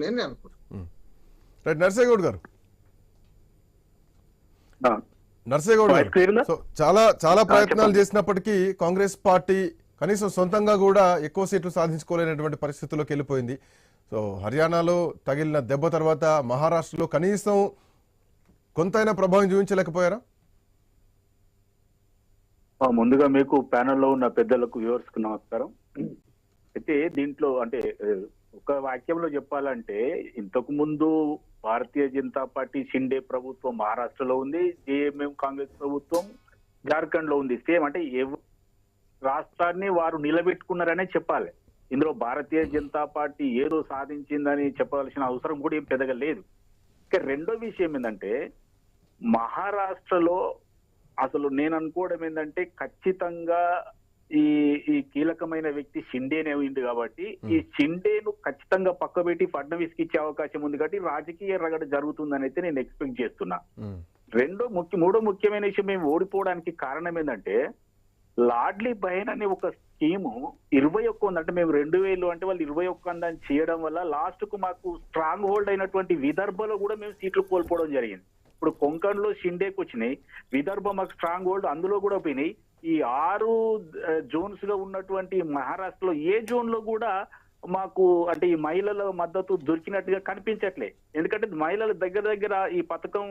నేను అనుకుంటున్నాను. రైట్, నర్సేగౌడ్ గారు. ఆ, నర్సేగౌడ్ వాయిస్ గారు, క్లియర్నా? సో చాలా చాలా ప్రయత్నాలు చెప్పండి. చేసినప్పటికీ కాంగ్రెస్ పార్టీ కనీసం సొంతంగా కూడా ఎక్కువ సీట్లు సాధించుకోలేనటువంటి పరిస్థితుల్లోకి వెళ్ళిపోయింది. సో హర్యానాలో తగిలిన దెబ్బ తర్వాత మహారాష్ట్రలో కనీసం కొంతైనా ప్రభావం చూపించలేకపోయారా? ముందుగా మీకు ప్యానెల్లో ఉన్న పెద్దలకు వ్యూవర్స్ కు నమస్కారం. అయితే దీంట్లో అంటే ఒక వాక్యంలో చెప్పాలంటే ఇంతకు ముందు భారతీయ జనతా పార్టీ షిండే ప్రభుత్వం మహారాష్ట్రలో ఉంది, జేఎంఎం కాంగ్రెస్ ప్రభుత్వం జార్ఖండ్ లో ఉంది. సేమ్ అంటే రాష్ట్రాన్ని వారు నిలబెట్టుకున్నారనే చెప్పాలి. ఇందులో భారతీయ జనతా పార్టీ ఏదో సాధించిందని చెప్పవలసిన అవసరం కూడా ఏం పెద్దగా లేదు. ఇక రెండో విషయం ఏంటంటే మహారాష్ట్రలో అసలు నేను అనుకోవడం ఏంటంటే ఖచ్చితంగా ఈ ఈ కీలకమైన వ్యక్తి షిండేనే ఉంది కాబట్టి ఈ షిండేను ఖచ్చితంగా పక్కబెట్టి ఫడ్నవీస్ కి ఇచ్చే అవకాశం ఉంది కాబట్టి రాజకీయ రగడ జరుగుతుందని అయితే నేను ఎక్స్పెక్ట్ చేస్తున్నా. మూడో ముఖ్యమైన విషయం మేము ఓడిపోవడానికి కారణం ఏంటంటే లాడ్లీ బహన్ అనే ఒక స్కీము 21 ఉందంటే మేము 2000 అంటే వాళ్ళు 21 అని చేయడం వల్ల లాస్ట్ కు మాకు స్ట్రాంగ్ హోల్డ్ అయినటువంటి విదర్భలో కూడా మేము సీట్లు కోల్పోవడం జరిగింది. ఇప్పుడు కొంకణ్ లో షిండేకి వచ్చినాయి, విదర్భ మాకు స్ట్రాంగ్ హోల్డ్ అందులో కూడా పోయినాయి. ఈ 6 జోన్స్ గా ఉన్నటువంటి మహారాష్ట్రలో ఏ జోన్ లో కూడా మాకు అంటే ఈ మహిళల మద్దతు దొరికినట్టుగా కనిపించట్లే. ఎందుకంటే మహిళల దగ్గర ఈ పథకం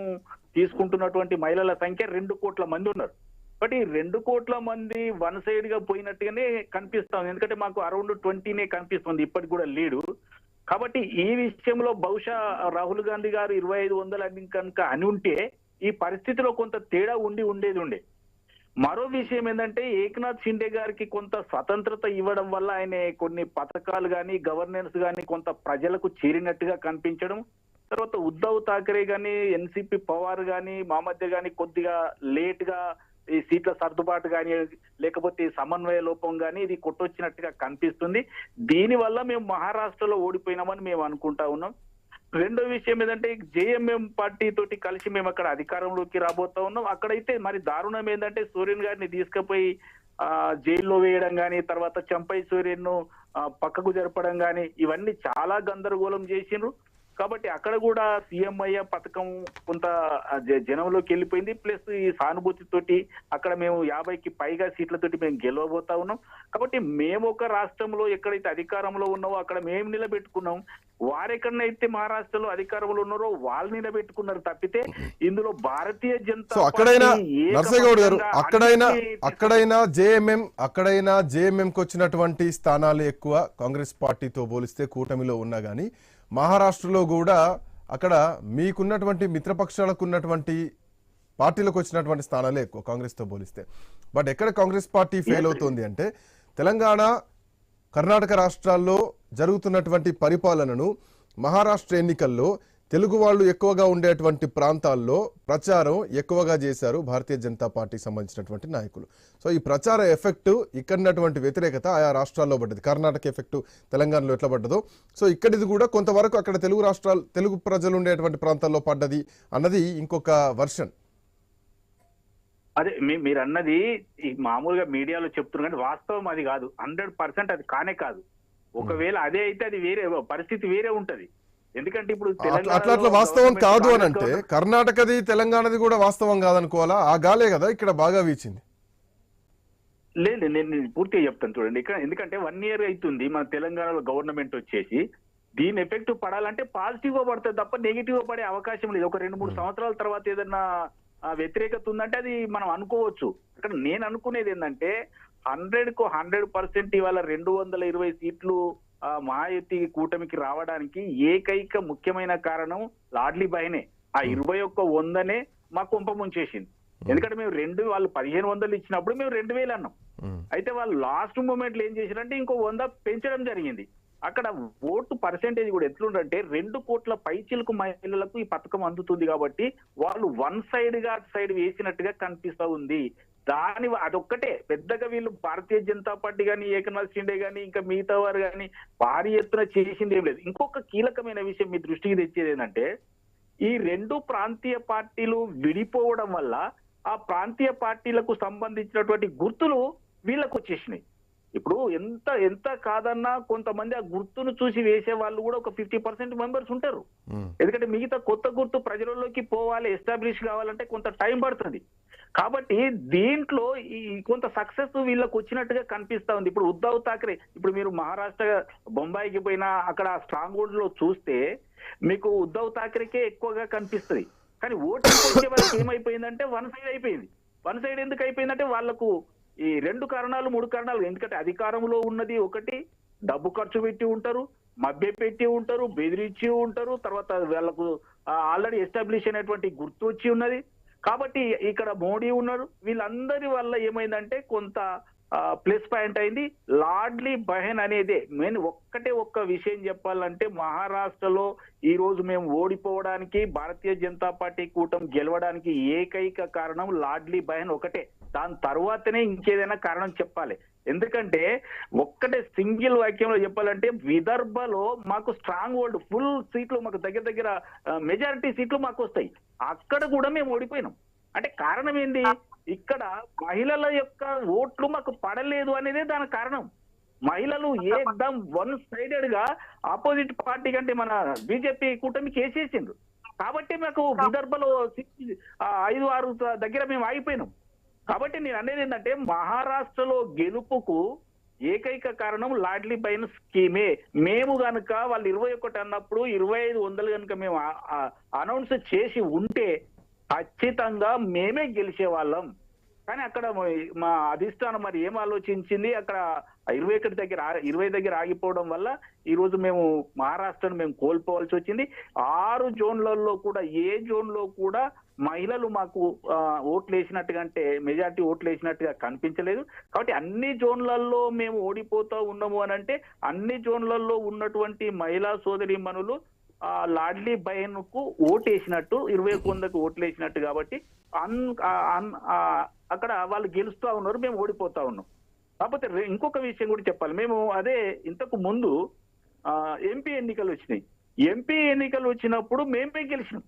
తీసుకుంటున్నటువంటి మహిళల సంఖ్య 2 కోట్ల మంది ఉన్నారు. బట్ ఈ 2 కోట్ల మంది వన్ సైడ్ గా పోయినట్టుగానే కనిపిస్తాం. ఎందుకంటే మాకు అరౌండ్ 20నే కనిపిస్తుంది ఇప్పటికి కూడా లీడు. కాబట్టి ఈ విషయంలో బహుశా రాహుల్ గాంధీ గారు 2500 అని కనుక అని ఉంటే ఈ పరిస్థితిలో కొంత తేడా ఉండేది. మరో విషయం ఏంటంటే ఏక్నాథ్ షిండే గారికి కొంత స్వతంత్రత ఇవ్వడం వల్ల ఆయన కొన్ని పథకాలు కానీ గవర్నెన్స్ కానీ కొంత ప్రజలకు చేరినట్టుగా కనిపించడం, తర్వాత ఉద్ధవ్ ఠాకరే గాని ఎన్సిపి పవార్ గాని మా మధ్య గాని కొద్దిగా లేట్ గా ఈ సీట్ల సర్దుబాటు కానీ లేకపోతే సమన్వయ లోపం కానీ ఇది కొట్టొచ్చినట్టుగా కనిపిస్తుంది. దీని వల్ల మేము మహారాష్ట్రలో ఓడిపోయినామని మేము అనుకుంటా ఉన్నాం. రెండో విషయం ఏంటంటే జేఎంఎం పార్టీ తోటి కలిసి మేము అక్కడ అధికారంలోకి రాబోతా ఉన్నాం. అక్కడైతే మరి దారుణం ఏంటంటే సోరెన్ గారిని తీసుకుపోయి జైల్లో వేయడం కానీ, తర్వాత చంపై సోరెన్ ను పక్కకు జరపడం కానీ ఇవన్నీ చాలా గందరగోళం చేసిండ్రు. కాబట్టి అక్కడ కూడా సీఎం అయ్యే పథకం కొంత జనంలోకి వెళ్ళిపోయింది. ప్లస్ ఈ సానుభూతి తోటి అక్కడ మేము 50కి పైగా సీట్లతోటి మేము గెలవబోతా ఉన్నాం. కాబట్టి మేము ఒక రాష్ట్రంలో ఎక్కడైతే అధికారంలో ఉన్నామో అక్కడ మేము నిలబెట్టుకున్నాం. వారెక్కడైతే మహారాష్ట్రలో అధికారంలో ఉన్నారో వాళ్ళు నిలబెట్టుకున్నారు తప్పితే ఇందులో భారతీయ జనతా నర్సేగౌడ్ గారు అక్కడైనా జేఎంఎంకి వచ్చినటువంటి స్థానాలు ఎక్కువ కాంగ్రెస్ పార్టీతో పోలిస్తే కూటమిలో ఉన్నా గానీ మహారాష్ట్రలో కూడా అక్కడ మీకున్నటువంటి మిత్రపక్షాలకు ఉన్నటువంటి పార్టీలకు వచ్చినటువంటి స్థానాలే ఎక్కువ కాంగ్రెస్తో పోలిస్తే. బట్ ఎక్కడ కాంగ్రెస్ పార్టీ ఫెయిల్ అవుతోంది అంటే తెలంగాణ కర్ణాటక రాష్ట్రాల్లో జరుగుతున్నటువంటి పరిపాలనను మహారాష్ట్ర ఎన్నికల్లో తెలుగు వాళ్ళు ఎక్కువగా ఉండేటువంటి ప్రాంతాల్లో ప్రచారం ఎక్కువగా చేశారు భారతీయ జనతా పార్టీకి సంబంధించినటువంటి నాయకులు. సో ఈ ప్రచార ఎఫెక్ట్ ఇక్కడటువంటి వ్యతిరేకత ఆయా రాష్ట్రాల్లో పడ్డది. కర్ణాటక ఎఫెక్ట్ తెలంగాణలో ఎట్లా పడ్డదో సో ఇక్కడిది కూడా కొంతవరకు అక్కడ తెలుగు ప్రజలు ఉండేటువంటి ప్రాంతాల్లో పడ్డది అన్నది ఇంకొక వర్షన్. అదే మీరు అన్నది ఈ మామూలుగా మీడియాలో చెప్తున్నారు కానీ వాస్తవం అది కాదు. 100% అది కానే కాదు. ఒకవేళ అదే అయితే అది వేరే పరిస్థితి వేరే ఉంటది. ఎందుకంటే ఇప్పుడు అట్లా వాస్తవం కాదు అని అంటే కర్ణాటకది తెలంగాణది కూడా వాస్తవం కాదనుకోవాలా? ఆ గాలే కదా ఇక్కడ బాగా వీచింది. లేదు, నేను పూర్తిగా చెప్తాను చూడండి. ఇక్కడ ఎందుకంటే 1 year అవుతుంది మన తెలంగాణలో గవర్నమెంట్ వచ్చేసి. దీని ఎఫెక్ట్ పడాలంటే పాజిటివ్ గా పడుతుంది తప్ప నెగిటివ్ గా పడే అవకాశం లేదు. ఒక 2-3 సంవత్సరాల తర్వాత ఏదన్నా వ్యతిరేకత ఉందంటే అది మనం అనుకోవచ్చు. ఇక్కడ నేను అనుకునేది ఏంటంటే 100కు 100% ఇవాళ 220 సీట్లు మహాయుతి కూటమికి రావడానికి ఏకైక ముఖ్యమైన కారణం లాడ్లీ బహనే. ఆ 21,100నే మా కుంప ముంచేసింది. ఎందుకంటే మేము వాళ్ళు 1,500 ఇచ్చినప్పుడు మేము 2,000 అన్నాం. అయితే వాళ్ళు లాస్ట్ మూమెంట్ లో ఏం చేశారంటే ఇంకో 100 పెంచడం జరిగింది. అక్కడ ఓటు పర్సెంటేజ్ కూడా ఎట్లుందంటే 2 కోట్ల పైచిలకు మహిళలకు ఈ పథకం అందుతుంది కాబట్టి వాళ్ళు వన్ సైడ్ గా సైడ్ వేసినట్టుగా కనిపిస్తా ఉంది. అదొక్కటే పెద్దగా వీళ్ళు భారతీయ జనతా పార్టీ కానీ ఏకనాథ్ షిండే కానీ ఇంకా మిగతా వారు కానీ భారీ ఎత్తున చేసింది ఏం లేదు. ఇంకొక కీలకమైన విషయం మీ దృష్టికి తెచ్చేది ఏంటంటే ఈ 2 ప్రాంతీయ పార్టీలు విడిపోవడం వల్ల ఆ ప్రాంతీయ పార్టీలకు సంబంధించినటువంటి గుర్తులు వీళ్ళకు వచ్చేసినాయి. ఇప్పుడు ఎంత ఎంత కాదన్నా కొంతమంది ఆ గుర్తును చూసి వేసే వాళ్ళు కూడా ఒక 50% మెంబర్స్ ఉంటారు. ఎందుకంటే మిగతా కొత్త గుర్తు ప్రజలలోకి పోవాలి, ఎస్టాబ్లిష్ కావాలంటే కొంత టైం పడుతుంది. కాబట్టి దీంట్లో ఈ కొంత సక్సెస్ వీళ్ళకి వచ్చినట్టుగా కనిపిస్తా ఉంది. ఇప్పుడు ఉద్ధవ్ ఠాక్రే, ఇప్పుడు మీరు మహారాష్ట్ర బొంబాయికి పోయినా అక్కడ స్ట్రాంగ్ హోల్డ్ లో చూస్తే మీకు ఉద్ధవ్ ఠాక్రేకే ఎక్కువగా కనిపిస్తుంది. కానీ ఓటింగ్ వచ్చే వాళ్ళకి ఏమైపోయిందంటే వన్ సైడ్ అయిపోయింది. వన్ సైడ్ ఎందుకు అయిపోయిందంటే వాళ్ళకు ఈ 2 కారణాలు 3 కారణాలు. ఎందుకంటే అధికారంలో ఉన్నది ఒకటి, డబ్బు ఖర్చు పెట్టి ఉంటారు, మభ్య పెట్టి ఉంటారు, బెదిరించి ఉంటారు, తర్వాత వాళ్ళకు ఆల్రెడీ ఎస్టాబ్లిష్ అయినటువంటి గుర్తు వచ్చి ఉన్నది. కాబట్టి ఇక్కడ మోడీ ఉన్నారు. వీళ్ళందరి వల్ల ఏమైందంటే కొంత ప్లస్ పాయింట్ అయింది. లాడ్లీ బహెన్ అనేది మెయిన్ ఒక్క విషయం చెప్పాలంటే మహారాష్ట్రలో ఈ రోజు మేము ఓడిపోవడానికి, భారతీయ జనతా పార్టీ కూటమి గెలవడానికి ఏకైక కారణం లాడ్లీ బహెన్ ఒకటే. దాని తర్వాతనే ఇంకేదైనా కారణం చెప్పాలి. ఎందుకంటే ఒక్కటే సింగిల్ వాక్యంలో చెప్పాలంటే విదర్భలో మాకు స్ట్రాంగ్ హోల్డ్, ఫుల్ సీట్లు మాకు దగ్గర మెజారిటీ సీట్లు మాకు వస్తాయి. అక్కడ కూడా మేము ఓడిపోయినాం. అంటే కారణం ఏంది? ఇక్కడ మహిళల యొక్క ఓట్లు మాకు పడలేదు అనేదే దాని కారణం. మహిళలు ఏకదం వన్ సైడెడ్ గా ఆపోజిట్ పార్టీ కంటే మన బీజేపీ కూటమి కేసేసిండ్రు. కాబట్టి మాకు విదర్భలో 5-6 దగ్గర మేము ఆగిపోయినాం. కాబట్టి నేను అనేది ఏంటంటే మహారాష్ట్రలో గెలుపుకు ఏకైక కారణం లాడ్లీ బహెన్ స్కీమే. మేము గనుక వాళ్ళు 21 అన్నప్పుడు 2500 కనుక మేము అనౌన్స్ చేసి ఉంటే ఖచ్చితంగా మేమే గెలిచే వాళ్ళం. కానీ అక్కడ మా అధిష్టానం మరి ఏం ఆలోచించింది, అక్కడ 20 దగ్గర ఆగిపోవడం వల్ల ఈ రోజు మేము మహారాష్ట్రను మేము కోల్పోవాల్సి వచ్చింది. 6 జోన్లలో కూడా ఏ జోన్ లో కూడా మహిళలు మాకు ఓట్లు వేసినట్టుగా, అంటే మెజార్టీ ఓట్లు వేసినట్టుగా కనిపించలేదు. కాబట్టి అన్ని జోన్లలో మేము ఓడిపోతూ ఉన్నాము అని అంటే అన్ని జోన్లలో ఉన్నటువంటి మహిళా సోదరీమణులు లాడ్లీ బహెన్ కు ఓటేసినట్టు, 2100కు ఓట్లు వేసినట్టు. కాబట్టి అక్కడ వాళ్ళు గెలుస్తా ఉన్నారు, మేము ఓడిపోతా ఉన్నాం. కాకపోతే ఇంకొక విషయం కూడా చెప్పాలి. మేము అదే ఇంతకు ముందు ఎంపీ ఎన్నికలు వచ్చినాయి. ఎంపీ ఎన్నికలు వచ్చినప్పుడు మేమే గెలిచినాం.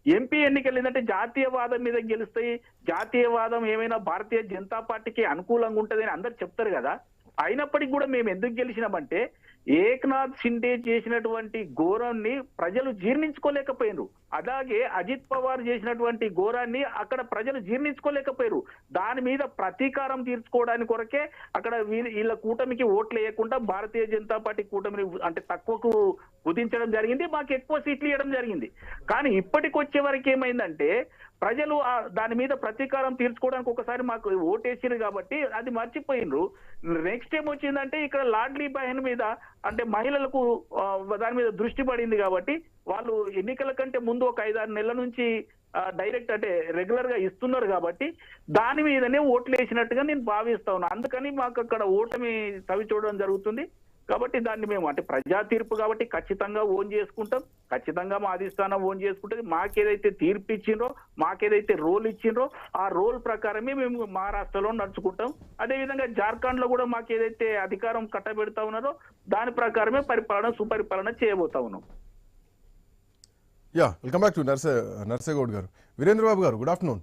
ఎంపీ ఎన్నికలు ఏంటంటే జాతీయవాదం మీద గెలుస్తాయి, జాతీయవాదం ఏమైనా భారతీయ జనతా పార్టీకి అనుకూలంగా ఉంటది అని అందరు చెప్తారు కదా. అయినప్పటికీ కూడా మేము ఎందుకు గెలిచినామంటే ఏక్నాథ్ షిండే చేసినటువంటి ఘోరాన్ని ప్రజలు జీర్ణించుకోలేకపోయారు. అలాగే అజిత్ పవార్ చేసినటువంటి ఘోరాన్ని అక్కడ ప్రజలు జీర్ణించుకోలేకపోయారు. దాని మీద ప్రతీకారం తీర్చుకోవడానికి కొరకే అక్కడ వీళ్ళ కూటమికి ఓట్లు వేయకుండా భారతీయ జనతా పార్టీ కూటమిని అంటే తక్కువకు కుదించడం జరిగింది, మాకు ఎక్కువ సీట్లు ఇవ్వడం జరిగింది. కానీ ఇప్పటికి వచ్చే వరకు ఏమైందంటే ప్రజలు దాని మీద ప్రతీకారం తీర్చుకోవడానికి ఒకసారి మాకు ఓటేసారు కాబట్టి అది మర్చిపోయినరు. నెక్స్ట్ టైం వచ్చిందంటే ఇక్కడ లాడ్లీ బహెన్ మీద అంటే మహిళలకు దాని మీద దృష్టి పడింది కాబట్టి వాళ్ళు ఎన్నికల కంటే ముందు ఒక 5-6 నెలల నుంచి డైరెక్ట్ అంటే రెగ్యులర్ గా ఇస్తున్నారు కాబట్టి దాని మీదనే ఓట్లు వేసినట్టుగా నేను భావిస్తా ఉన్నా. అందుకని మాకు అక్కడ ఓటమి చవి చూడడం జరుగుతుంది. కాబట్టి దాన్ని మేము అంటే ప్రజా తీర్పు కాబట్టి ఖచ్చితంగా ఓన్ చేసుకుంటాం, ఖచ్చితంగా మా అధిష్టానం ఓన్ చేసుకుంటుంది. మాకేదైతే తీర్పు ఇచ్చిండ్రో, మాకేదైతే రోల్ ఇచ్చిండ్రో ఆ రోల్ ప్రకారమే మేము మహారాష్ట్రలో నడుచుకుంటాం. అదేవిధంగా జార్ఖండ్ లో కూడా మాకు ఏదైతే అధికారం కట్టబెడతా ఉన్నారో దాని ప్రకారమే సుపరిపాలన చేయబోతా ఉన్నాం. వెల్కమ్ బ్యాక్ టు నర్సేగౌడ్ గారు. వీరేంద్ర బాబు గారు, గుడ్ ఆఫ్టర్నూన్.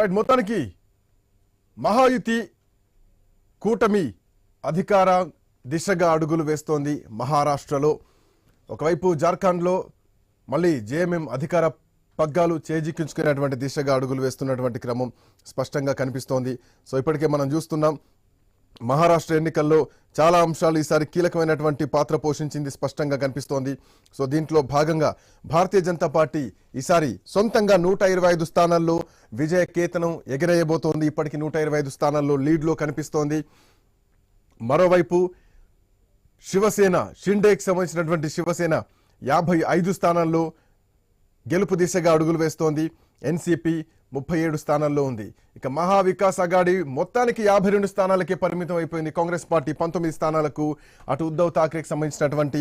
రైట్, మొత్తానికి మహాయుతి కూటమి అధికార దిశగా అడుగులు వేస్తోంది మహారాష్ట్రలో. ఒకవైపు జార్ఖండ్లో మళ్ళీ జేఎంఎం అధికార పగ్గాలు చేజిక్కించుకునేటువంటి దిశగా అడుగులు వేస్తున్నటువంటి క్రమం స్పష్టంగా కనిపిస్తోంది. సో ఇప్పటికే మనం చూస్తున్నాం మహారాష్ట్ర ఎన్నికల్లో చాలా అంశాలు ఈసారి కీలకమైనటువంటి పాత్ర పోషించింది స్పష్టంగా కనిపిస్తోంది. సో దీంట్లో భాగంగా భారతీయ జనతా పార్టీ ఈసారి సొంతంగా 125 స్థానాల్లో విజయ కేతనం ఎగరేయబోతోంది. ఇప్పటికీ 125 స్థానాల్లో లీడ్లో కనిపిస్తోంది. మరోవైపు శివసేన, షిండేకి సంబంధించినటువంటి శివసేన 55 స్థానాల్లో గెలుపు దిశగా అడుగులు వేస్తోంది. ఎన్సీపీ 37 స్థానాల్లో ఉంది. ఇక మహావికాస్ అఘాడీ మొత్తానికి 52 స్థానాలకే పరిమితం అయిపోయింది. కాంగ్రెస్ పార్టీ 19 స్థానాలకు, అటు ఉద్ధవ్ ఠాక్రేకి సంబంధించినటువంటి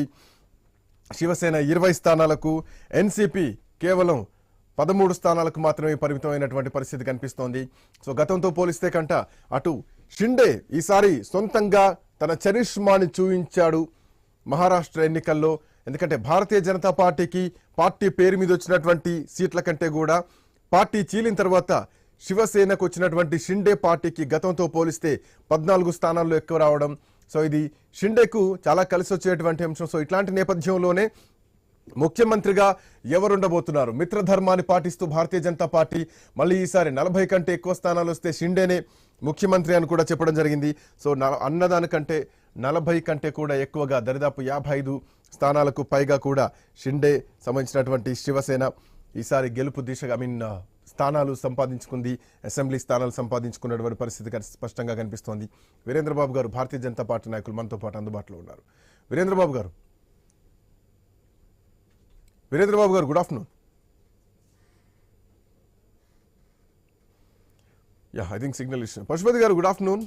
శివసేన 20 స్థానాలకు, ఎన్సీపీ కేవలం 13 స్థానాలకు మాత్రమే పరిమితమైనటువంటి పరిస్థితి కనిపిస్తోంది. సో గతంతో పోలిస్తే కంట అటు షిండే ఈసారి సొంతంగా తన చరిష్మాని చూపించాడు మహారాష్ట్ర ఎన్నికల్లో. ఎందుకంటే భారతీయ జనతా పార్టీకి పార్టీ పేరు మీద వచ్చినటువంటి సీట్ల కంటే కూడా పార్టీ చీలిన తర్వాత శివసేనకు వచ్చినటువంటి షిండే పార్టీకి గతంతో పోలిస్తే 14 స్థానాల్లో ఎక్కువ రావడం, సో ఇది షిండేకు చాలా కలిసి వచ్చేటువంటి అంశం. సో ఇట్లాంటి నేపథ్యంలోనే ముఖ్యమంత్రిగా ఎవరుండబోతున్నారు? మిత్రధర్మాన్ని పాటిస్తూ భారతీయ జనతా పార్టీ మళ్ళీ ఈసారి 40 కంటే ఎక్కువ స్థానాలు వస్తే షిండేనే ముఖ్యమంత్రి అని కూడా చెప్పడం జరిగింది. సో అన్నదానికంటే 40 కంటే కూడా ఎక్కువగా దరిదాపు 55 స్థానాలకు పైగా కూడా షిండే సంబంధించినటువంటి శివసేన ఈసారి గెలుపు దిశగా స్థానాలు సంపాదించుకుంది, అసెంబ్లీ స్థానాలు సంపాదించుకున్నటువంటి పరిస్థితి స్పష్టంగా కనిపిస్తోంది. వీరేంద్రబాబు గారు భారతీయ జనతా పార్టీ నాయకులు మనతో పాటు అందుబాటులో ఉన్నారు. వీరేంద్రబాబు గారు good afternoon. I think signal issue. Pashupati గారు good afternoon.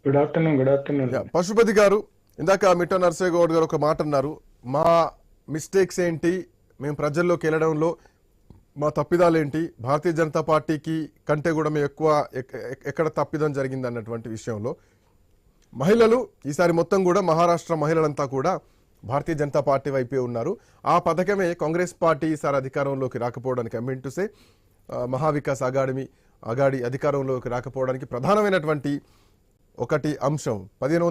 Good afternoon. Pashupati గారు, ఇందాక మిట్ట నర్సయ్య గౌడ్ గారు ఒక మాట అన్నారు, మా మిస్టేక్స్ ఏంటి, మేము ప్రజల్లోకి వెళ్ళడంలో మా తప్పిదాలు ఏంటి, భారతీయ జనతా పార్టీకి కంటే కూడా మేము ఎక్కువ ఎక్కడ తప్పిదం జరిగింది అన్నటువంటి విషయంలో మహిళలు ఈసారి మొత్తం కూడా మహారాష్ట్ర మహిళలంతా కూడా భారతీయ జనతా పార్టీ వైపే ఉన్నారు. ఆ పథకమే కాంగ్రెస్ పార్టీ ఈసారి అధికారంలోకి రాకపోవడానికి అమెంటుసే మహావికాస్ అగాడి అధికారంలోకి రాకపోవడానికి ప్రధానమైనటువంటి ఒకటి అంశం. 15